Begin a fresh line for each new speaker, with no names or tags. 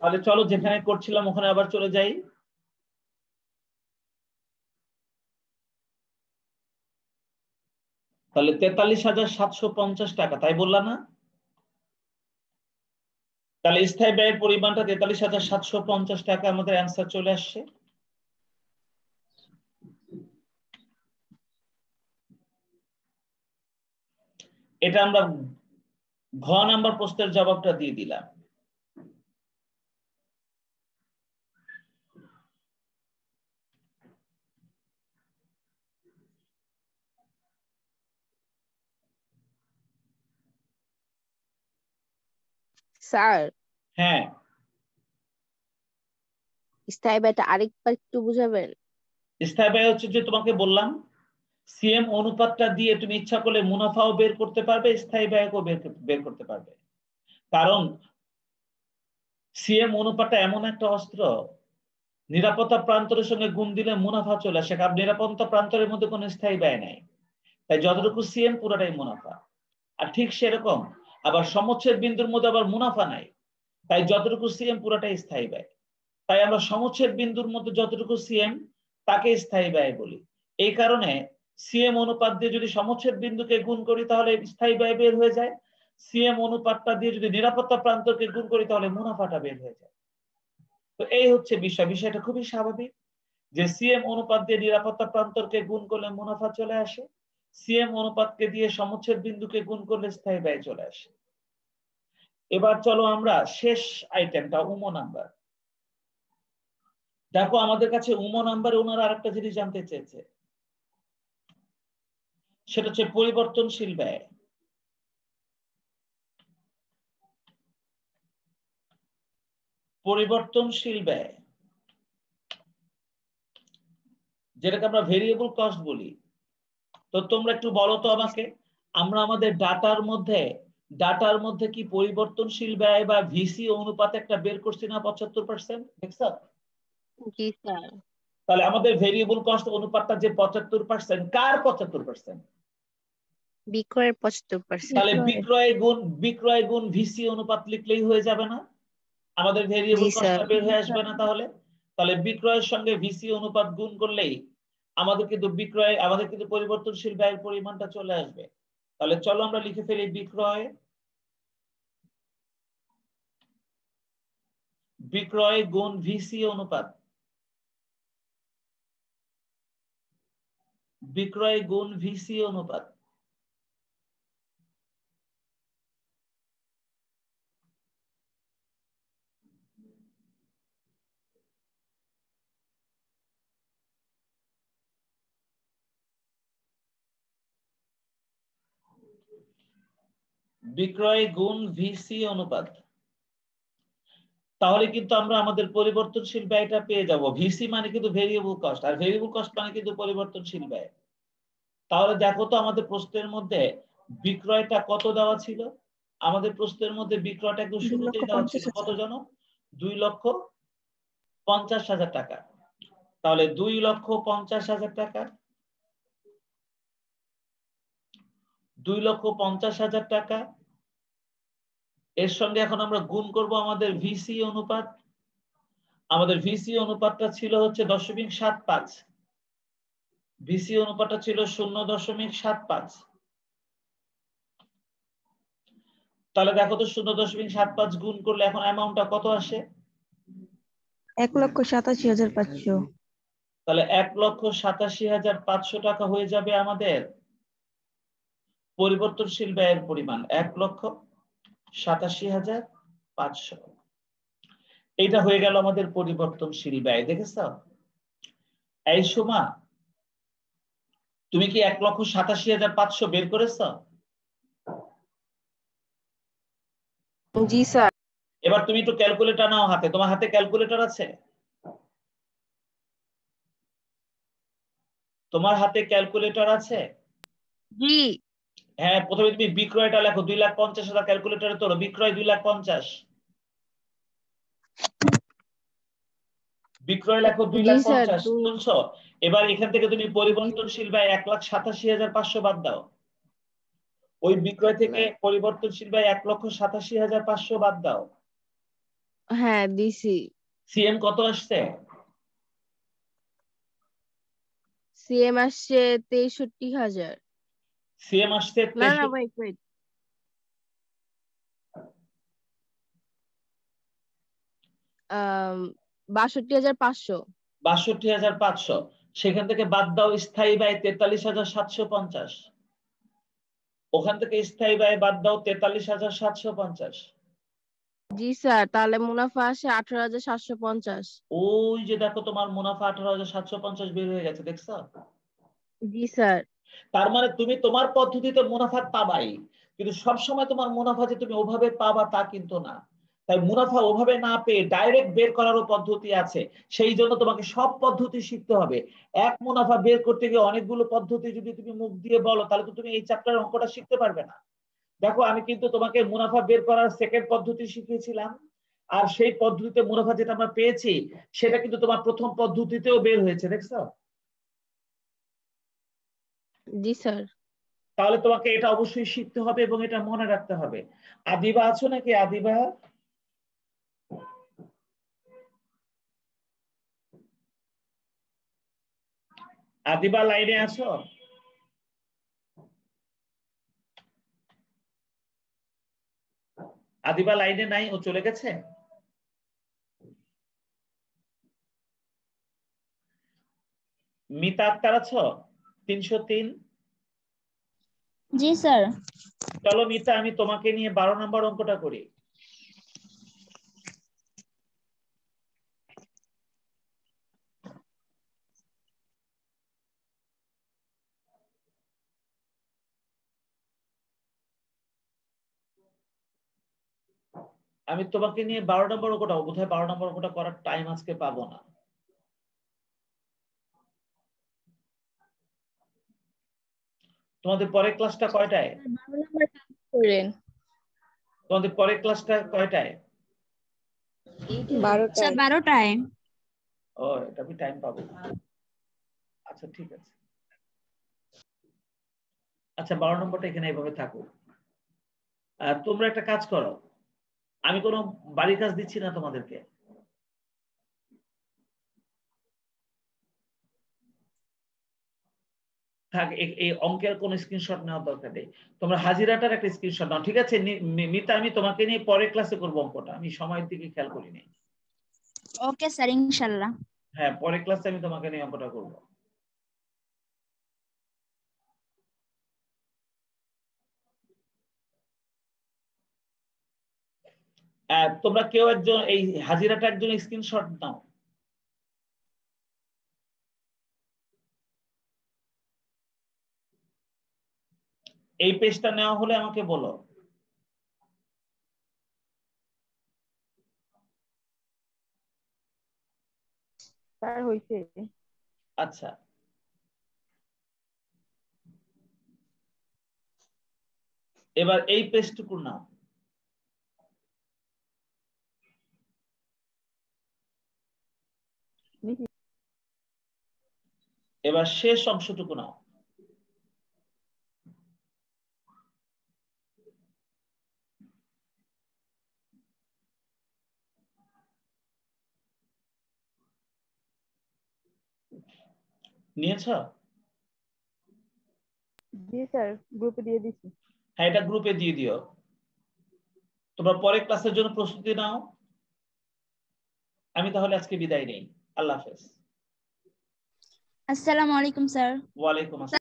তাহলে চলো যেখানে করছিলাম ওখানে আবার চলে যাই। তাহলে ৪৩,৭৫০ টাকা, তাই বললাম না? তাহলে স্থায়ী ব্যয়ের পরিমাণটা ৪৩,৭৫০ টাকা আমাদের অ্যান্সার চলে আসছে। এটা আমরা ঘ নাম্বার প্রশ্নের জবাবটা দিয়ে দিলাম।
স্যার,
হ্যাঁ,
স্থায়ী ব্যয়টা আরেকবার একটু বুঝাবেন?
স্থায়ী ব্যয় হচ্ছে যে তোমাকে বললাম সিএম অনুপাতটা দিয়ে তুমি ইচ্ছা করলে মুনাফাও বের করতে পারবে, স্থায়ী ব্যয়ও বের করতে পারবে। কারণ সিএম অনুপাতটা এমন একটা অস্ত্র, নিরাপত্তা প্রান্তরের সঙ্গে গুণ দিলে মুনাফা চলে আসে, কারণ নিরাপত্তা প্রান্তরের মধ্যে কোনো স্থায়ী ব্যয় নাই। তাই যতটুকু সিএম পুরোটাই মুনাফা। আর ঠিক সেরকম আবার সমচ্ছেদ বিন্দুর মধ্যে আবার মুনাফা নাই, তাই যতটুকু সিএম পুরোটাই স্থায়ী ব্যয়। তাই আমরা সমচ্ছেদ বিন্দুর মধ্যে যতটুকু সিএম তাকে স্থায়ী ব্যয় বলি। এই কারণে সিএম অনুপাত দিয়ে যদি সমচ্ছেদ বিন্দুকে গুণ করি তাহলে স্থায়ী ব্যয় বের হয়ে যায়, সিএম অনুপাতটা দিয়ে যদি নিরাপত্তা প্রান্তকে গুণ করি তাহলে মুনাফাটা বের হয়ে যায়। তো এই হচ্ছে বিষয়টা খুবই স্বাভাবিক যে সিএম অনুপাত দিয়ে নিরাপত্তা প্রান্তরকে গুণ করলে মুনাফা চলে আসে, সিএম অনুপাতকে দিয়ে সমচ্ছেদ বিন্দুকে গুণ করলে স্থায়ী ব্যয় চলে আসে। এবার চলো আমরা শেষ আইটেমটা উমো নাম্বার। দেখো আমাদের কাছে উমো নাম্বারে ওনারা আরেকটা জিনিস জানতে চেয়েছে, সেটা হচ্ছে পরিবর্তনশীল ব্যয়। পরিবর্তনশীল ব্যয় যেটাকে আমরা ভেরিয়েবল কস্ট বলি। তো তোমরা একটু বলো তো আমাকে, আমরা আমাদের ডাটার মধ্যে কি পরিবর্তনশীল ব্যয় বা ভিসি অনুপাত একটা বের করছি না 75%? দেখছ?
জি স্যার।
তাহলে আমাদের ভেরিয়েবল কস্ট অনুপাতটা যে 75%, কার 75%?
বিক্রয়ের 75%।
তাহলে বিক্রয় গুণ ভিসি অনুপাত লিখলেই হয়ে যাবে না? আমাদের ভেরিয়েবল
জি স্যার।
কস্টটা বের হয়ে আসবে না? তাহলে বিক্রয়ের সঙ্গে ভিসি অনুপাত গুণ করলেই আমাদের কিন্তু পরিবর্তনশীল ব্যয়ের পরিমাণটা চলে আসবে। তাহলে চলো আমরা লিখে ফেলি বিক্রয় গুণ ভিসি অনুপাত। বিক্রয় গুণ ভিসি অনুপাত। বিক্রয় গুণ ভিসি অনুপাত। তাহলে কিন্তু আমরা আমাদের পরিবর্তনশীল ব্যয়টা পেয়ে যাব। ভিসি মানে কিন্তু ভেরিয়েবল কস্ট, আর ভেরিয়েবল কস্ট মানে কিন্তু পরিবর্তনশীল ব্যয়। তাহলে দেখো তো আমাদের প্রশ্নের মধ্যে বিক্রয়টা কত দেওয়া ছিল? আমাদের প্রশ্নের মধ্যে বিক্রয়টা একদম শুরুতেই দেওয়া ছিল কত জানো? 2,50,000 টাকা। তাহলে 2,50,000 টাকা, 2,50,000 টাকা এর সঙ্গে এখন আমরা গুণ করব আমাদের ভিসি অনুপাত। আমাদের ভিসি অনুপাতটা ছিল হচ্ছে 0.75, ভিসি অনুপাতটা ছিল 0.75। তাহলে দেখো তো 0.75 গুণ করলে এখন অ্যামাউন্টটা কত আসে?
1,87,500।
তাহলে 1,87,500 টাকা হয়ে যাবে আমাদের পরিবর্তনশীল ব্যয়ের পরিমাণ, 1,87,500। এটা হয়ে গেল আমাদের পরিবর্তনশীল ব্যয়। দেখেছ? এই সোমা, তুমি কি 1,87,500 বের করেছ?
জি স্যার।
এবার তুমি একটু ক্যালকুলেটর নাও হাতে। তোমার হাতে ক্যালকুলেটর আছে? তোমার হাতে ক্যালকুলেটর আছে?
জি।
হ্যাঁ, প্রথমে তুমি বিক্রয়টা লেখো 2,50,000। ক্যালকুলেটরে তোলো বিক্রয় 2,50,000। বিক্রয় লেখো
জি স্যার।
2,50,000, তুলছো? এবার এখান থেকে তুমি পরিবর্তনশীল ব্যয় 1,87,500 বাদ দাও। ওই বিক্রয় থেকে পরিবর্তনশীল ব্যয় 1,87,500 বাদ দাও।
হ্যাঁ দিছি।
সিএম কত আসছে?
সিএম আসছে 63,000।
সিএম আসছে
না না ওয়েট 62,500।
62,500। সেখান থেকে বাদ দাও স্থায়ী ব্যয় 43,750। ওখান থেকে স্থায়ী ব্যয় বাদ দাও 43,750।
জি স্যার, তাহলে মুনাফা আসে 18,750।
ওই যে দেখো তোমার মুনাফা 18,750 বের হয়ে গেছে, দেখছো?
জি স্যার।
তার মানে তুমি তোমার পদ্ধতিতে মুনাফা পাবাই, কিন্তু সব সময় তোমার মুনাফা যে তুমি ওভাবে পাবা তা কিন্তু না। তাই মুনাফা ওভাবে না পেয়ে ডাইরেক্ট বের করারও পদ্ধতি আছে। সেই জন্য তোমাকে সব পদ্ধতি শিখতে হবে। এক মুনাফা বের করতে গিয়ে অনেকগুলো পদ্ধতি যদি তুমি মুখ দিয়ে বলো, তাহলে তো তুমি এই চ্যাপ্টারের অঙ্কটা শিখতে পারবে না। দেখো আমি কিন্তু তোমাকে মুনাফা বের করার সেকেন্ড পদ্ধতি শিখিয়েছিলাম, আর সেই পদ্ধতিতে মুনাফা যেটা আমরা পেয়েছি সেটা কিন্তু তোমার প্রথম পদ্ধতিতেও বের হয়েছে, দেখছো?
জি স্যার।
তাহলে তোমাকে এটা অবশ্যই শিখতে হবে এবং এটা মনে রাখতে হবে। আদিবা আছো নাকি? আদিবা, আদিবা লাইনে আছো? আদিবা লাইনে নাই, ও চলে গেছে। মিতা আক্তার আছো? 303।
জি স্যার।
চলো মিতা, আমি তোমাকে নিয়ে 12 নম্বর অঙ্কটা করি। আমি তোমাকে নিয়ে 12 নম্বর অঙ্কটা, বোধহয় 12 নম্বর অঙ্কটা করার টাইম আজকে পাবো না। তোমাদের পরের ক্লাসটা কয়টায়?
12 নম্বর কাজ করেন।
তোমাদের পরের ক্লাসটা কয়টায়?
12টায়।
স্যার 12টায়।
ও, এটা আমি টাইম পাবো। আচ্ছা ঠিক আছে। আচ্ছা 12 নম্বরটা এখানে এইভাবে থাকুক। তোমরা একটা কাজ করো, আমি কোনো বাড়ির কাজ দিচ্ছি না তোমাদেরকে। থাক, এই অঙ্কের কোন স্ক্রিনশট নেওয়ার দরকার নেই। তোমরা হাজিরাটার একটা স্ক্রিনশট নাও, ঠিক আছে? মিতা, আমি তোমাকে নিয়ে পরের ক্লাসে করবো অঙ্কটা, আমি সময়ের দিকে খেয়াল করিনি।
ওকে স্যার, ইনশাআল্লাহ।
হ্যাঁ, পরের ক্লাসে আমি তোমাকে নিয়ে অঙ্কটা করবো। তোমরা কেউ একজন এই হাজিরাটা একজন স্ক্রিনশট নাও। এই পেজটা নেওয়া হলে আমাকে বলো।
স্যার হইছে।
আচ্ছা, এবার এই পেজটুকু নাও। এবার শেষ অংশটুকু নাও। নিয়েছ?
জি স্যার, গ্রুপে দিয়ে দিছি।
হ্যাঁ, এটা গ্রুপে দিয়ে দিও। তোমরা পরের ক্লাসের জন্য প্রস্তুতি নাও। আমি তাহলে আজকে বিদায় নেই। আল্লাহ হাফেজ।
আসসালামু আলাইকুম স্যার।
ওয়ালাইকুম আসসালাম।